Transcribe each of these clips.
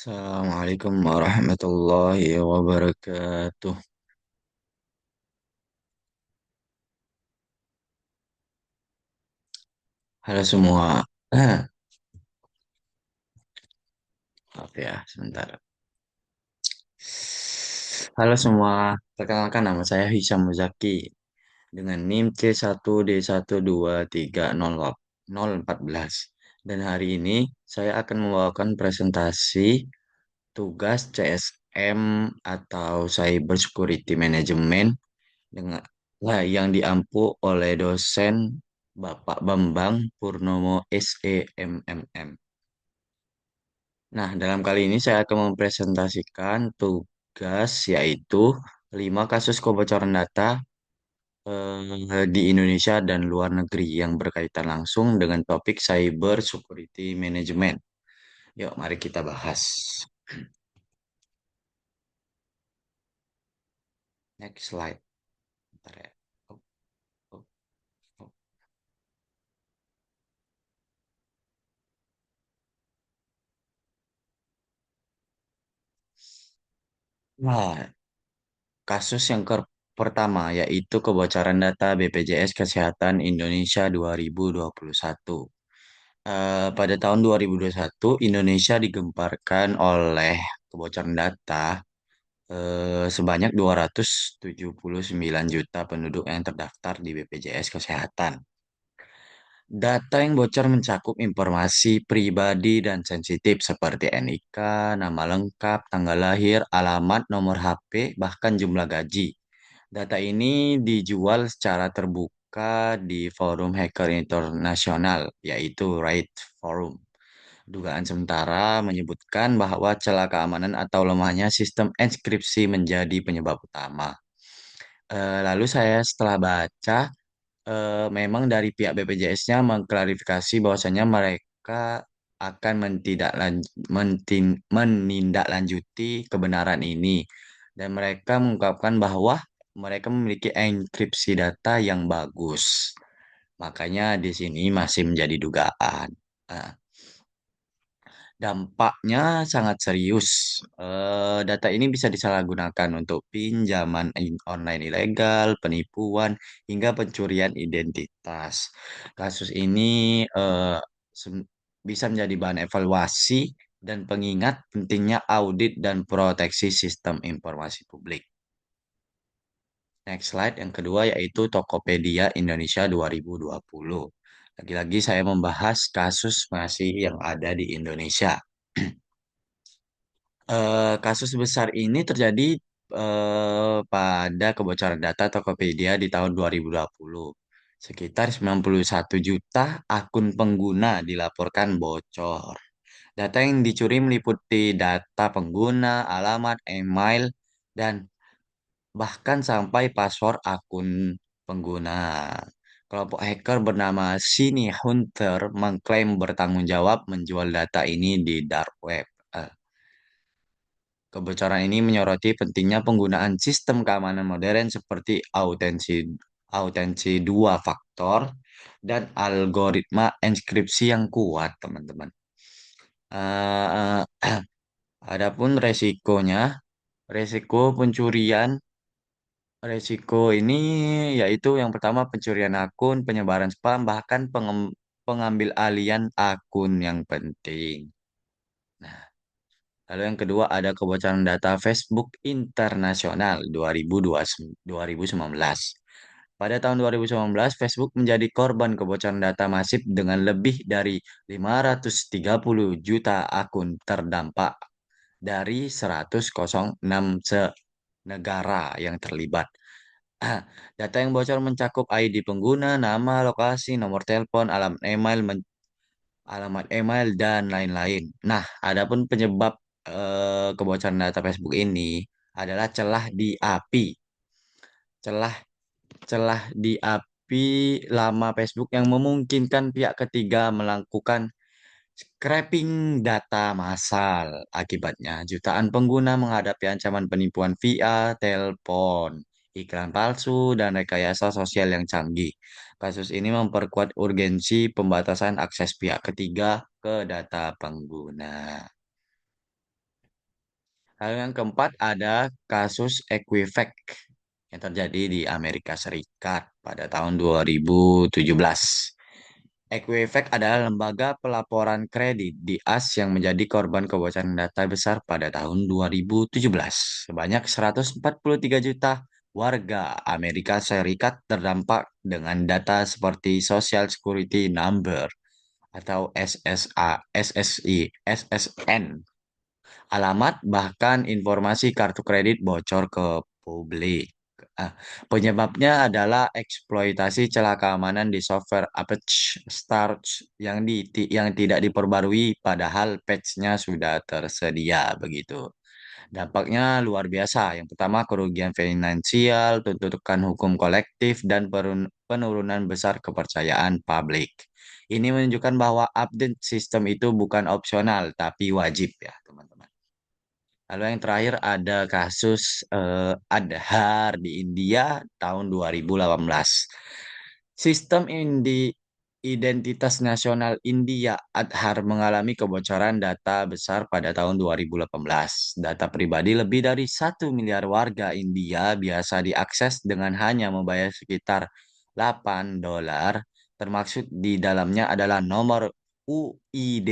Assalamualaikum warahmatullahi wabarakatuh. Halo semua. Maaf ya, sebentar. Halo semua. Perkenalkan nama saya Hisam Muzaki dengan NIM C1D1230014. Dan hari ini saya akan membawakan presentasi tugas CSM atau Cyber Security Management dengan yang diampu oleh dosen Bapak Bambang Purnomo SEMMM. Nah, dalam kali ini saya akan mempresentasikan tugas yaitu 5 kasus kebocoran data di Indonesia dan luar negeri yang berkaitan langsung dengan topik Cyber Security Management. Yuk, mari kita bahas. Next slide. Bentar ya. Oh, oh, oh. Nah, kasus yang pertama yaitu kebocoran data BPJS Kesehatan Indonesia 2021. Pada tahun 2021, Indonesia digemparkan oleh kebocoran data sebanyak 279 juta penduduk yang terdaftar di BPJS Kesehatan. Data yang bocor mencakup informasi pribadi dan sensitif seperti NIK, nama lengkap, tanggal lahir, alamat, nomor HP, bahkan jumlah gaji. Data ini dijual secara terbuka di forum hacker internasional, yaitu Riot Forum. Dugaan sementara menyebutkan bahwa celah keamanan atau lemahnya sistem enkripsi menjadi penyebab utama. Lalu saya setelah baca, memang dari pihak BPJS-nya mengklarifikasi bahwasanya mereka akan menindaklanjuti kebenaran ini dan mereka mengungkapkan bahwa mereka memiliki enkripsi data yang bagus. Makanya di sini masih menjadi dugaan. Nah, dampaknya sangat serius. Data ini bisa disalahgunakan untuk pinjaman online ilegal, penipuan, hingga pencurian identitas. Kasus ini bisa menjadi bahan evaluasi dan pengingat pentingnya audit dan proteksi sistem informasi publik. Next slide yang kedua yaitu Tokopedia Indonesia 2020. Lagi-lagi saya membahas kasus masih yang ada di Indonesia. Kasus besar ini terjadi pada kebocoran data Tokopedia di tahun 2020. Sekitar 91 juta akun pengguna dilaporkan bocor. Data yang dicuri meliputi data pengguna, alamat, email, dan bahkan sampai password akun pengguna. Kelompok hacker bernama Sini Hunter mengklaim bertanggung jawab menjual data ini di dark web. Kebocoran ini menyoroti pentingnya penggunaan sistem keamanan modern seperti autensi dua faktor dan algoritma enkripsi yang kuat, teman-teman. Eh, Adapun resiko pencurian, resiko ini yaitu yang pertama pencurian akun, penyebaran spam, bahkan pengambil alian akun yang penting. Nah, lalu yang kedua ada kebocoran data Facebook internasional 2019. Pada tahun 2019, Facebook menjadi korban kebocoran data masif dengan lebih dari 530 juta akun terdampak dari 106 negara yang terlibat. Data yang bocor mencakup ID pengguna, nama, lokasi, nomor telepon, alamat email, dan lain-lain. Nah, adapun penyebab kebocoran data Facebook ini adalah celah di API. Celah celah di API lama Facebook yang memungkinkan pihak ketiga melakukan scraping data massal. Akibatnya, jutaan pengguna menghadapi ancaman penipuan via telepon, iklan palsu, dan rekayasa sosial yang canggih. Kasus ini memperkuat urgensi pembatasan akses pihak ketiga ke data pengguna. Lalu yang keempat ada kasus Equifax yang terjadi di Amerika Serikat pada tahun 2017. Equifax adalah lembaga pelaporan kredit di AS yang menjadi korban kebocoran data besar pada tahun 2017. Sebanyak 143 juta warga Amerika Serikat terdampak dengan data seperti Social Security Number atau SSN, alamat, bahkan informasi kartu kredit bocor ke publik. Ah, Penyebabnya adalah eksploitasi celah keamanan di software Apache Start yang tidak diperbarui padahal patch-nya sudah tersedia begitu. Dampaknya luar biasa. Yang pertama, kerugian finansial, tuntutan hukum kolektif, dan penurunan besar kepercayaan publik. Ini menunjukkan bahwa update sistem itu bukan opsional, tapi wajib ya, teman-teman. Lalu yang terakhir ada kasus Aadhaar di India tahun 2018. Sistem identitas nasional India Aadhaar mengalami kebocoran data besar pada tahun 2018. Data pribadi lebih dari 1 miliar warga India biasa diakses dengan hanya membayar sekitar $8. Termaksud di dalamnya adalah nomor UID,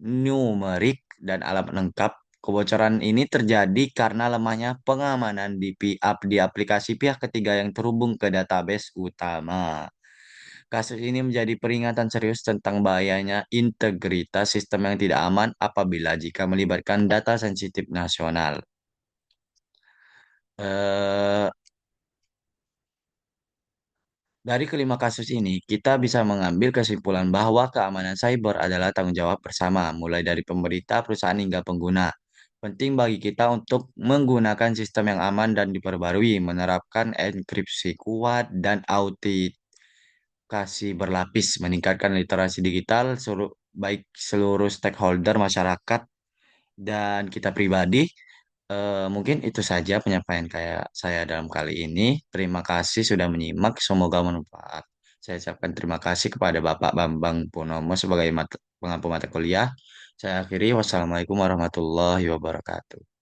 numerik, dan alamat lengkap. Kebocoran ini terjadi karena lemahnya pengamanan di aplikasi pihak ketiga yang terhubung ke database utama. Kasus ini menjadi peringatan serius tentang bahayanya integritas sistem yang tidak aman apabila jika melibatkan data sensitif nasional. Eh, Dari kelima kasus ini, kita bisa mengambil kesimpulan bahwa keamanan cyber adalah tanggung jawab bersama, mulai dari pemerintah, perusahaan, hingga pengguna. Penting bagi kita untuk menggunakan sistem yang aman dan diperbarui, menerapkan enkripsi kuat dan autentikasi berlapis, meningkatkan literasi digital, baik seluruh stakeholder masyarakat dan kita pribadi. Mungkin itu saja penyampaian kayak saya dalam kali ini. Terima kasih sudah menyimak. Semoga bermanfaat. Saya ucapkan terima kasih kepada Bapak Bambang Purnomo sebagai pengampu mata kuliah. Saya akhiri. Wassalamualaikum warahmatullahi wabarakatuh.